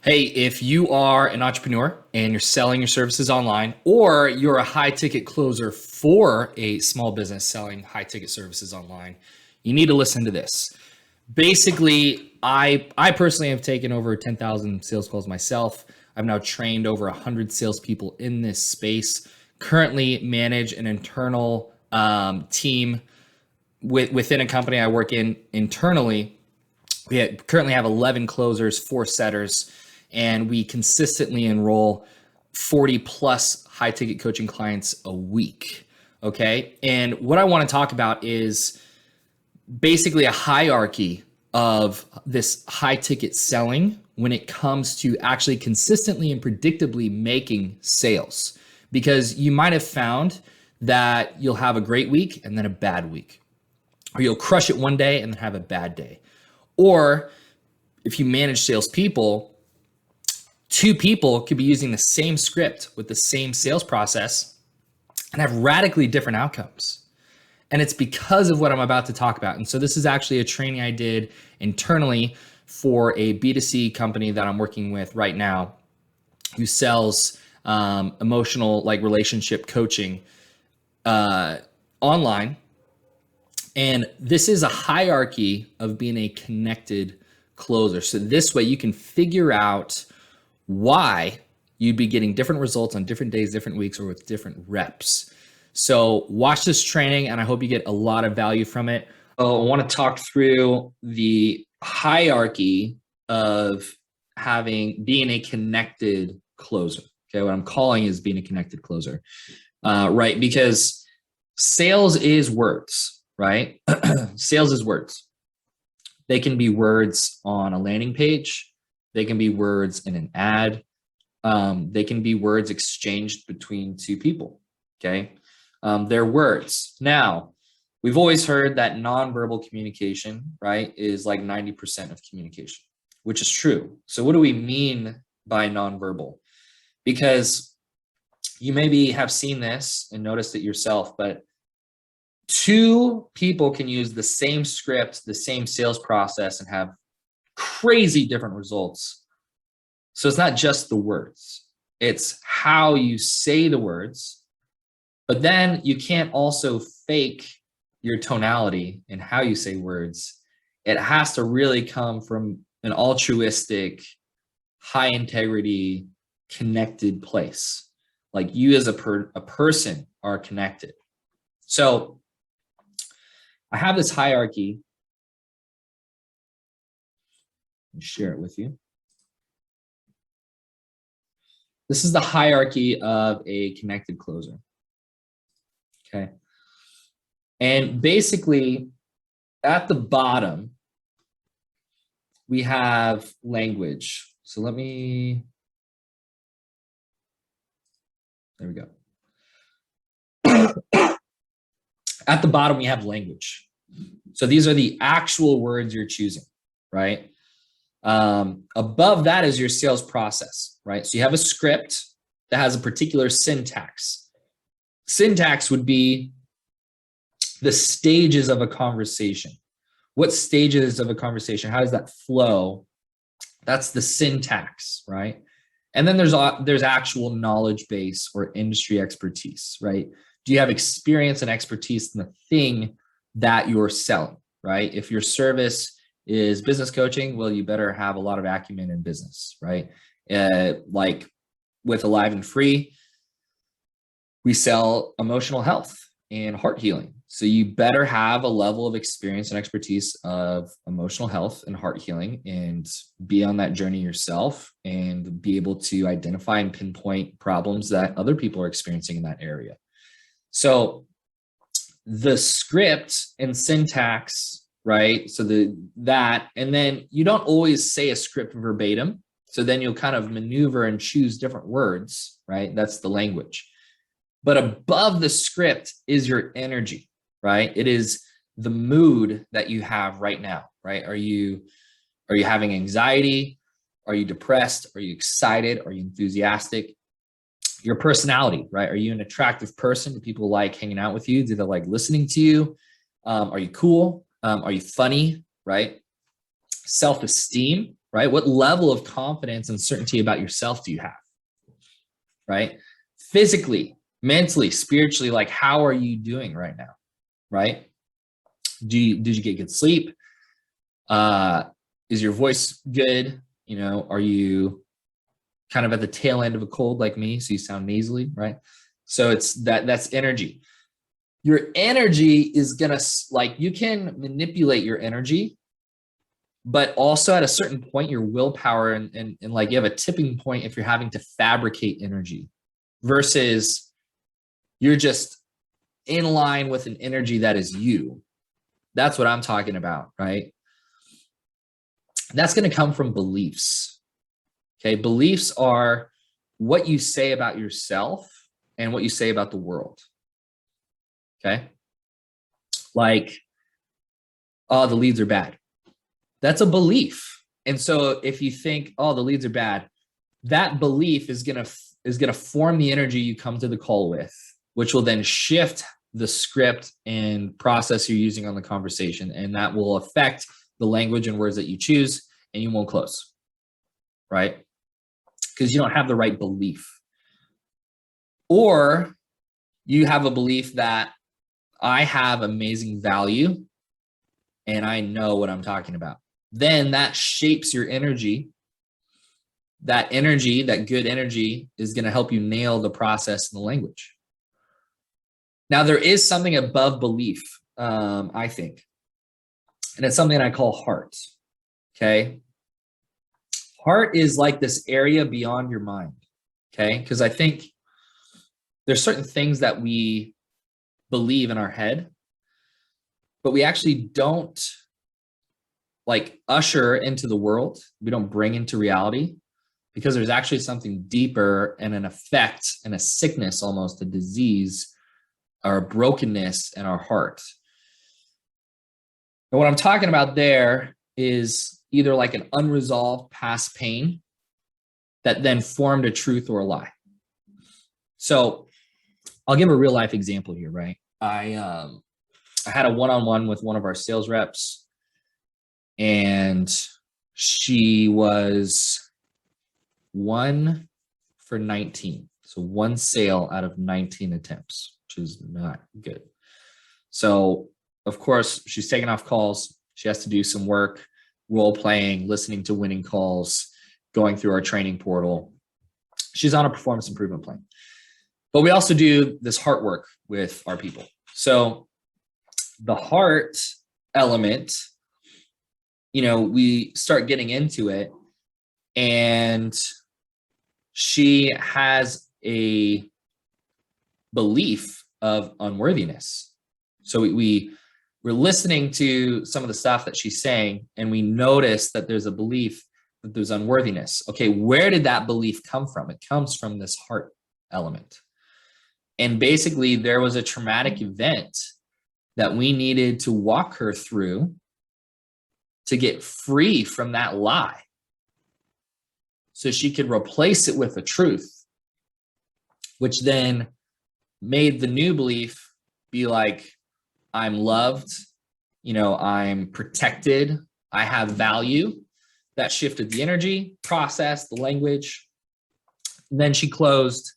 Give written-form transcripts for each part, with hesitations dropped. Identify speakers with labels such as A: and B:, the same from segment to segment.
A: Hey, if you are an entrepreneur and you're selling your services online, or you're a high ticket closer for a small business selling high ticket services online, you need to listen to this. Basically, I personally have taken over 10,000 sales calls myself. I've now trained over 100 salespeople in this space. Currently manage an internal team within a company I work in internally. We currently have 11 closers, 4 setters, and we consistently enroll 40 plus high ticket coaching clients a week. Okay. And what I want to talk about is basically a hierarchy of this high ticket selling when it comes to actually consistently and predictably making sales. Because you might have found that you'll have a great week and then a bad week, or you'll crush it one day and then have a bad day. Or if you manage salespeople, 2 people could be using the same script with the same sales process and have radically different outcomes. And it's because of what I'm about to talk about. And so this is actually a training I did internally for a B2C company that I'm working with right now, who sells emotional, like relationship coaching online. And this is a hierarchy of being a connected closer. So this way you can figure out why you'd be getting different results on different days, different weeks, or with different reps. So watch this training and I hope you get a lot of value from it. I want to talk through the hierarchy of being a connected closer. Okay, what I'm calling is being a connected closer, right? Because sales is words, right? Sales is words. They can be words on a landing page. They can be words in an ad. They can be words exchanged between 2 people, okay? They're words. Now, we've always heard that nonverbal communication, right, is like 90% of communication, which is true. So what do we mean by nonverbal? Because you maybe have seen this and noticed it yourself, but 2 people can use the same script, the same sales process, and have crazy different results. So it's not just the words, it's how you say the words, but then you can't also fake your tonality in how you say words. It has to really come from an altruistic, high integrity, connected place. Like you as a person are connected. So I have this hierarchy. Share it with you. This is the hierarchy of a connected closer. Okay. And basically at the bottom, we have language. So there we go. At the bottom, we have language. So these are the actual words you're choosing, right? Above that is your sales process, right? So you have a script that has a particular syntax. Syntax would be the stages of a conversation. What stages of a conversation? How does that flow? That's the syntax, right? And then there's actual knowledge base or industry expertise, right? Do you have experience and expertise in the thing that you're selling, right? If your service is business coaching, well, you better have a lot of acumen in business, right? Like with Alive and Free, we sell emotional health and heart healing. So you better have a level of experience and expertise of emotional health and heart healing and be on that journey yourself and be able to identify and pinpoint problems that other people are experiencing in that area. So the script and syntax, right? So and then you don't always say a script verbatim. So then you'll kind of maneuver and choose different words, right? That's the language. But above the script is your energy, right? It is the mood that you have right now, right? Are you having anxiety? Are you depressed? Are you excited? Are you enthusiastic? Your personality, right? Are you an attractive person? Do people like hanging out with you? Do they like listening to you? Are you cool? Are you funny, right? Self-esteem, right? What level of confidence and certainty about yourself do you have, right? Physically, mentally, spiritually, like how are you doing right now, right? Did you get good sleep? Is your voice good? You know, are you kind of at the tail end of a cold like me, so you sound nasally, right? So it's that's energy. Your energy is gonna, like, you can manipulate your energy, but also at a certain point, your willpower and like you have a tipping point if you're having to fabricate energy versus you're just in line with an energy that is you. That's what I'm talking about, right? That's going to come from beliefs. Okay. Beliefs are what you say about yourself and what you say about the world. Okay. Like, oh, the leads are bad. That's a belief. And so if you think, oh, the leads are bad, that belief is going to form the energy you come to the call with, which will then shift the script and process you're using on the conversation. And that will affect the language and words that you choose, and you won't close, right? Because you don't have the right belief. Or you have a belief that I have amazing value and I know what I'm talking about. Then that shapes your energy. That energy, that good energy, is going to help you nail the process and the language. Now, there is something above belief, I think, and it's something I call heart. Okay. Heart is like this area beyond your mind. Okay. Because I think there's certain things that we believe in our head, but we actually don't like usher into the world. We don't bring into reality because there's actually something deeper and an effect and a sickness, almost a disease, or a brokenness in our heart. And what I'm talking about there is either like an unresolved past pain that then formed a truth or a lie. So I'll give a real life example here, right? I had a one-on-one with one of our sales reps, and she was 1 for 19. So one sale out of 19 attempts, which is not good. So of course she's taking off calls. She has to do some work, role playing, listening to winning calls, going through our training portal. She's on a performance improvement plan. But we also do this heart work with our people. So the heart element, you know, we start getting into it, and she has a belief of unworthiness. So we're listening to some of the stuff that she's saying, and we notice that there's a belief that there's unworthiness. Okay, where did that belief come from? It comes from this heart element. And basically, there was a traumatic event that we needed to walk her through to get free from that lie, so she could replace it with a truth, which then made the new belief be like, I'm loved, you know, I'm protected, I have value. That shifted the energy, process, the language. And then she closed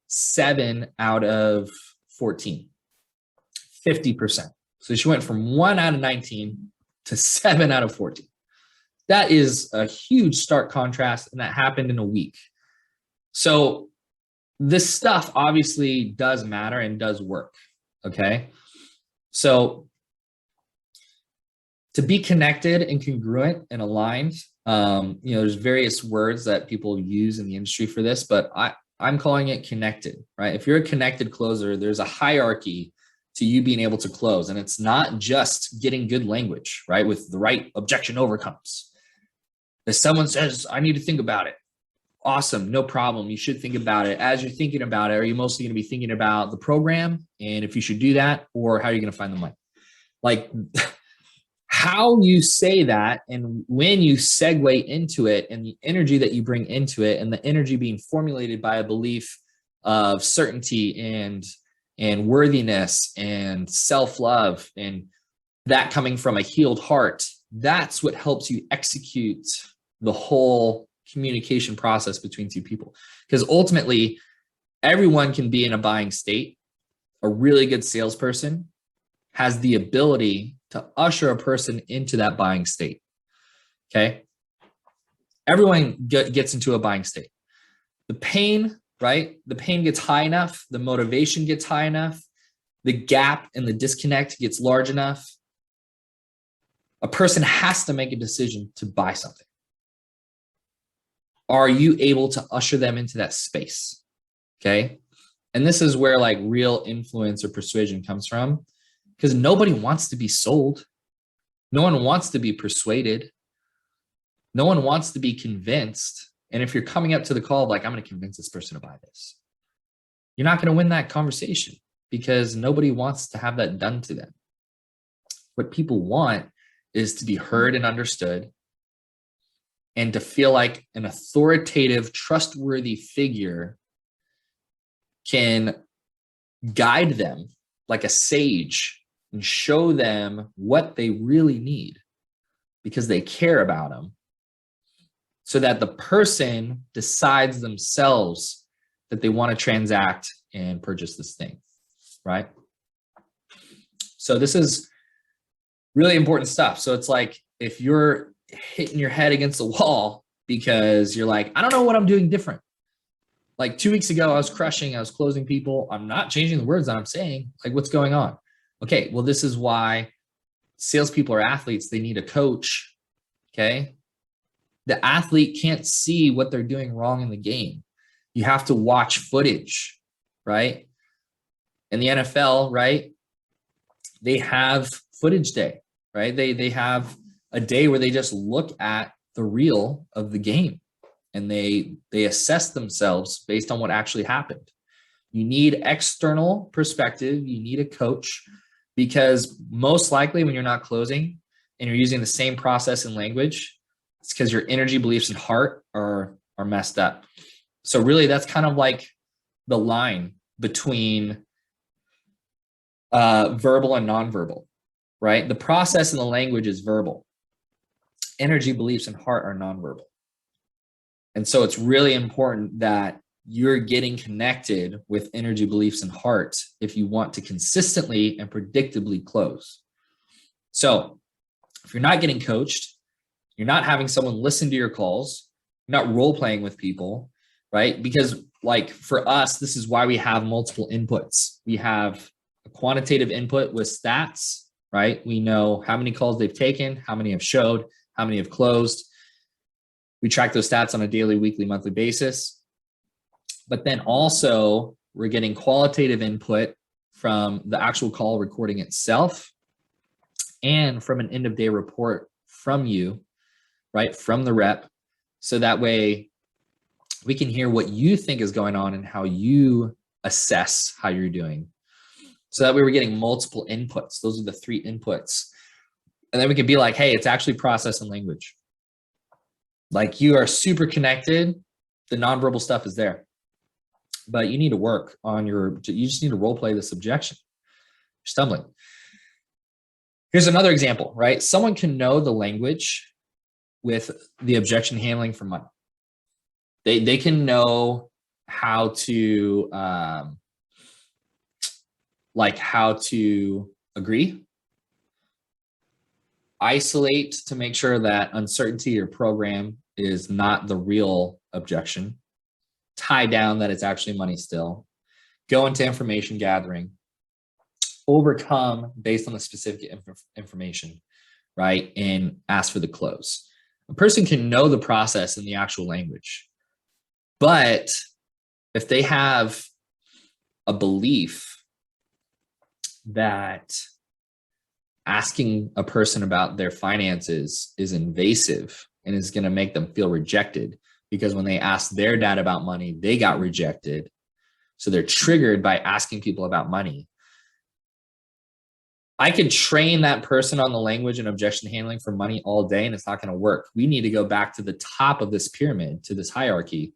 A: 7 out of 14, 50%. So she went from 1 out of 19 to 7 out of 14. That is a huge stark contrast, and that happened in a week. So this stuff obviously does matter and does work, okay? So to be connected and congruent and aligned, you know, there's various words that people use in the industry for this, but I'm calling it connected, right? If you're a connected closer, there's a hierarchy to you being able to close. And it's not just getting good language, right? With the right objection overcomes. If someone says, I need to think about it. Awesome, no problem. You should think about it. As you're thinking about it, are you mostly going to be thinking about the program and if you should do that, or how are you going to find the money? Like how you say that and when you segue into it and the energy that you bring into it, and the energy being formulated by a belief of certainty and worthiness and self-love, and that coming from a healed heart, that's what helps you execute the whole communication process between two people. Because ultimately, everyone can be in a buying state. A really good salesperson has the ability to usher a person into that buying state. Okay. Everyone gets into a buying state. The pain, right? The pain gets high enough. The motivation gets high enough. The gap and the disconnect gets large enough. A person has to make a decision to buy something. Are you able to usher them into that space? Okay. And this is where like real influence or persuasion comes from, because nobody wants to be sold. No one wants to be persuaded. No one wants to be convinced. And if you're coming up to the call of like, I'm going to convince this person to buy this, you're not going to win that conversation because nobody wants to have that done to them. What people want is to be heard and understood and to feel like an authoritative, trustworthy figure can guide them like a sage and show them what they really need because they care about them, so that the person decides themselves that they want to transact and purchase this thing, right? So this is really important stuff. So it's like if you're hitting your head against the wall because you're like, I don't know what I'm doing different. Like 2 weeks ago, I was crushing, I was closing people. I'm not changing the words that I'm saying. Like, what's going on? Okay, well, this is why salespeople or athletes, they need a coach, okay? The athlete can't see what they're doing wrong in the game. You have to watch footage, right? In the NFL, right? They have footage day, right? They have a day where they just look at the reel of the game and they assess themselves based on what actually happened. You need external perspective. You need a coach, because most likely when you're not closing and you're using the same process and language, it's because your energy, beliefs, and heart are messed up. So really that's kind of like the line between verbal and nonverbal, right? The process and the language is verbal. Energy, beliefs, and heart are nonverbal. And so it's really important that you're getting connected with energy, beliefs, and heart if you want to consistently and predictably close. So if you're not getting coached, you're not having someone listen to your calls, you're not role playing with people, right? Because like for us, this is why we have multiple inputs. We have a quantitative input with stats, right? We know how many calls they've taken, how many have showed, how many have closed. We track those stats on a daily, weekly, monthly basis. But then also we're getting qualitative input from the actual call recording itself and from an end of day report from you, right? From the rep. So that way we can hear what you think is going on and how you assess how you're doing. So that way we're getting multiple inputs. Those are the 3 inputs. And then we can be like, hey, it's actually process and language. Like you are super connected. The nonverbal stuff is there, but you need to work on you just need to role play this objection. You're stumbling. Here's another example, right? Someone can know the language with the objection handling for money. They can know how to, how to agree, isolate to make sure that uncertainty or program is not the real objection, tie down that it's actually money still, go into information gathering, overcome based on the specific information, right? And ask for the close. A person can know the process in the actual language, but if they have a belief that asking a person about their finances is invasive and is going to make them feel rejected, because when they asked their dad about money, they got rejected. So they're triggered by asking people about money. I could train that person on the language and objection handling for money all day, and it's not going to work. We need to go back to the top of this pyramid, to this hierarchy,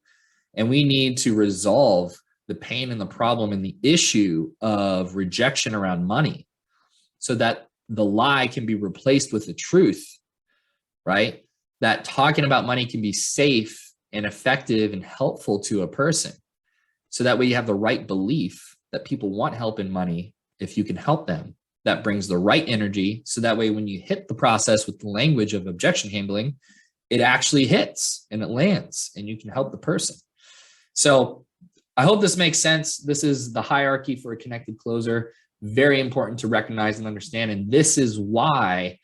A: and we need to resolve the pain and the problem and the issue of rejection around money so that the lie can be replaced with the truth, right? that talking about money can be safe and effective and helpful to a person. So that way you have the right belief that people want help in money if you can help them. That brings the right energy. So that way when you hit the process with the language of objection handling, it actually hits and it lands and you can help the person. So I hope this makes sense. This is the hierarchy for a connected closer. Very important to recognize and understand. And this is why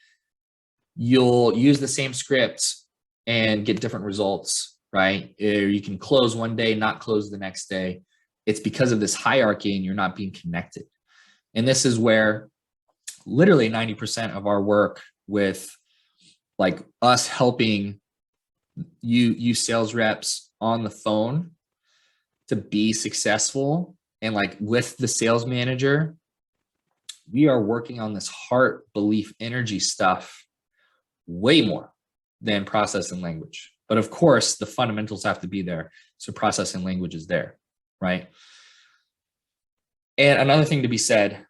A: you'll use the same script and get different results, right? Or you can close one day, not close the next day. It's because of this hierarchy and you're not being connected. And this is where literally 90% of our work with like us helping you sales reps on the phone to be successful, and like with the sales manager, we are working on this heart, belief, energy stuff way more than process and language. But of course, the fundamentals have to be there. So process and language is there, right? And another thing to be said,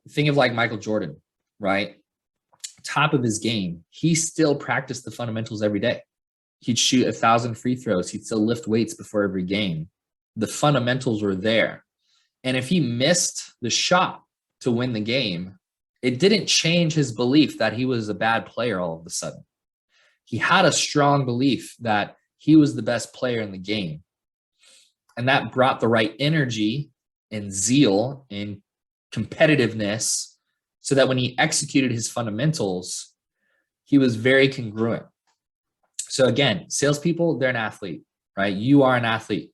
A: think of like Michael Jordan, right? Top of his game, he still practiced the fundamentals every day. He'd shoot 1,000 free throws. He'd still lift weights before every game. The fundamentals were there. And if he missed the shot to win the game, it didn't change his belief that he was a bad player all of a sudden. He had a strong belief that he was the best player in the game. And that brought the right energy and zeal and competitiveness so that when he executed his fundamentals, he was very congruent. So again, salespeople, they're an athlete, right? You are an athlete.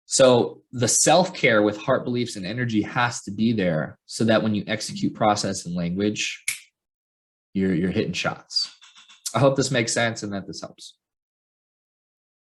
A: So the self-care with heart, beliefs, and energy has to be there so that when you execute process and language, you're hitting shots. I hope this makes sense and that this helps.